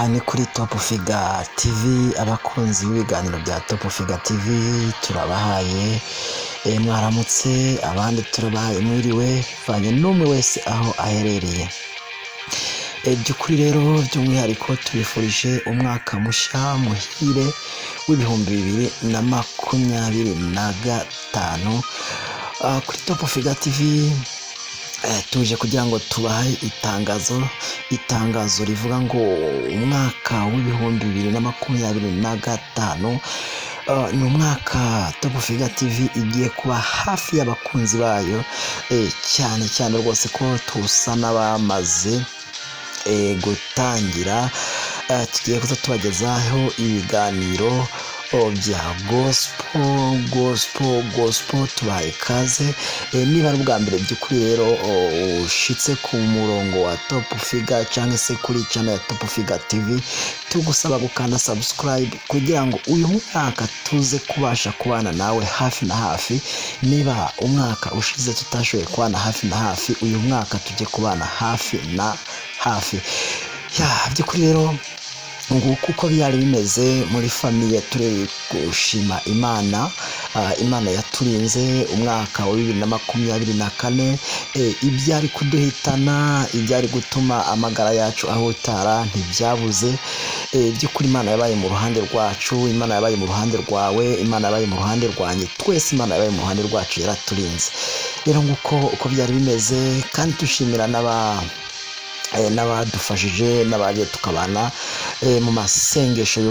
ni kuri Top Figa TV. Abakunzi b'ibiganiro bya Top Figa TV turabahaye mwaramutse, abandi turabahaye mwiriwe, banye n'umwe wese aho aherereye. By'ukuri rero by'umwihariko tubifurije umwaka mushya muhire w'ibihumbi 2025 kuri Top Figa TV. Tuje kugira ngo tubahe itangazo rivuga ngo umwaka w'ibihumbi 2025 ni umwaka Top Figa TV igiye kuba hafi y'abakunzi bayo, cyane cyane rwose ko tusa n'abamaze gutangira. Tugiye kuza tubagezaho ibiganiro bya gospel. Tubaye ikaze. Niba ari ubwa mbere by'ukuri rero ushitse ku murongo wa Top Figa cyangwa se kuri channel ya Top Figa TV, tugusaba gukanda subscribe kugira ngo uyu mwaka tuze kubasha kubana nawe hafi na hafi. Niba umwaka ushize tutashoboye kubana hafi na hafi, uyu mwaka tujye kubana hafi na hafi. By'ukuri rero nguko uko byari bimeze muri famiye. Turi gushima Imana, Imana yaturinze umwaka wa 2024. Ibyari kuduhitana, ibyari gutuma amagara yacu ahutara ntibyabuze. By'ukuri Imana yabaye mu ruhande rwacu, Imana yabaye mu ruhande rwawe, Imana yabaye mu ruhande rwanjye, twese Imana yabaye mu ruhande rwacu, yaraturinze. Rero nguko uko byari bimeze, kandi dushimira n'abadufashije n'abaje tukabana mu masengesho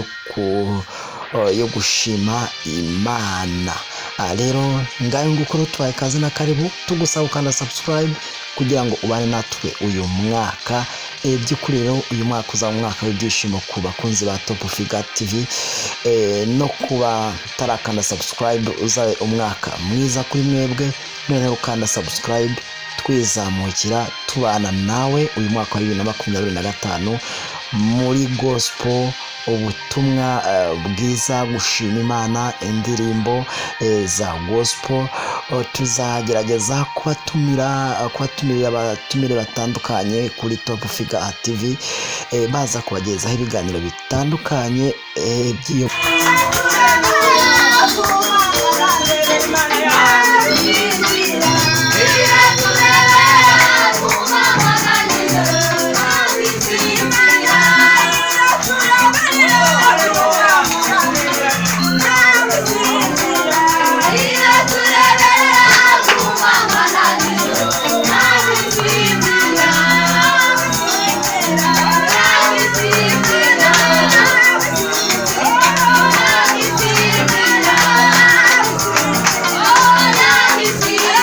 yo gushima Imana. Rero ngayo nguko tubaye kazi na karibu, tugusaba ukanda subscribe kugira ngo ubane natwe uyu mwaka. By'ukuri rero uyu mwaka uzaba umwaka w'ibyishimo ku bakunzi ba Top Figa TV, no kuba tarakanda subscribe uzabe umwaka mwiza kuri mwebwe. Noneho ukanda subscribe, twizamukira tubana nawe uyu mwaka wa 2025 muri gospel, ubutumwa bwiza, gushima Imana, indirimbo za gospel. Tuzagerageza kubatumira abatumire batandukanye kuri Top Figa TV, baza kubagezaho ibiganiro bitandukanye by'iyo Yeah.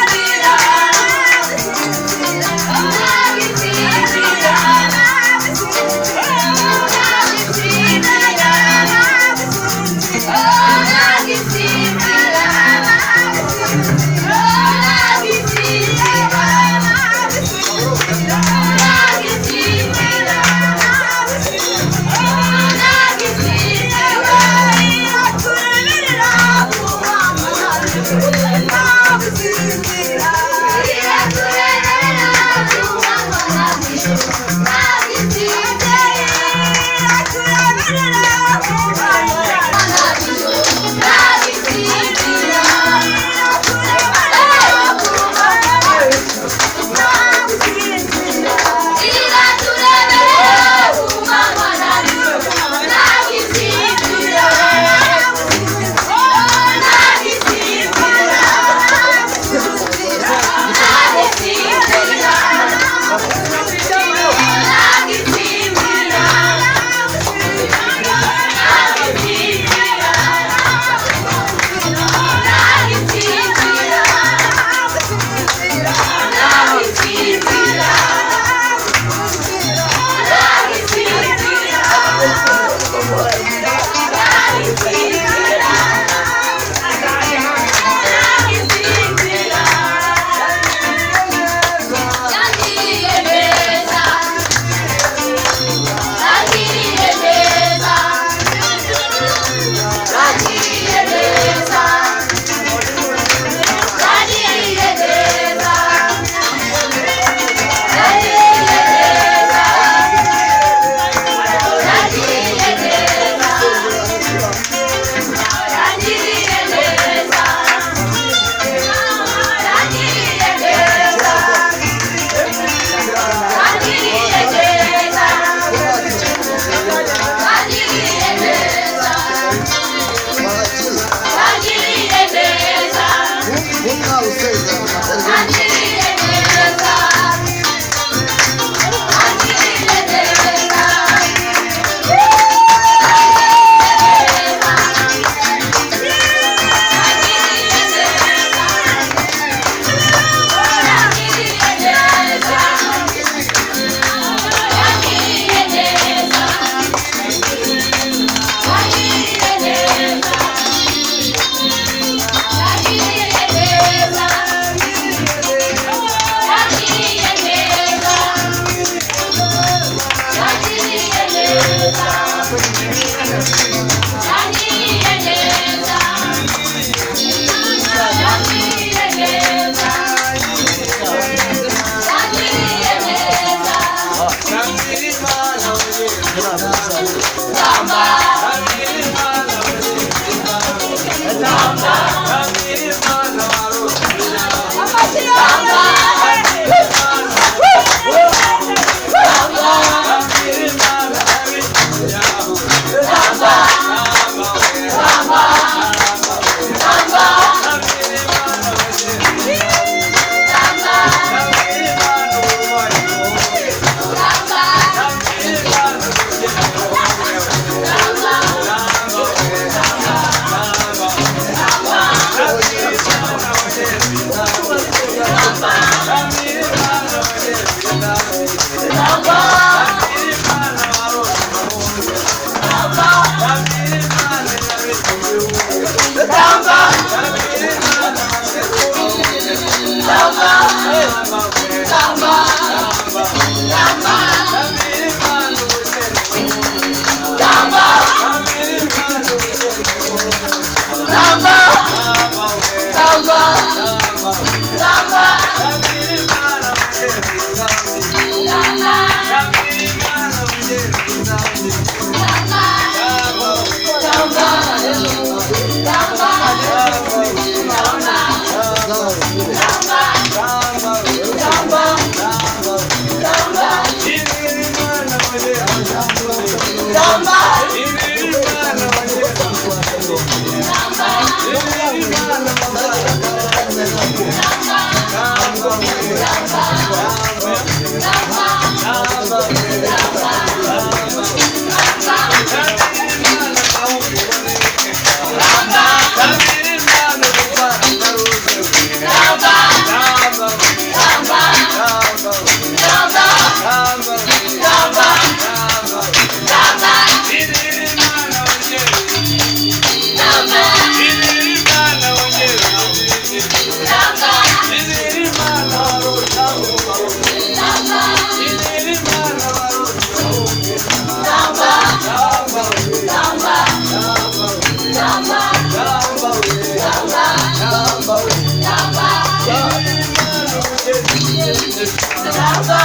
Ramba,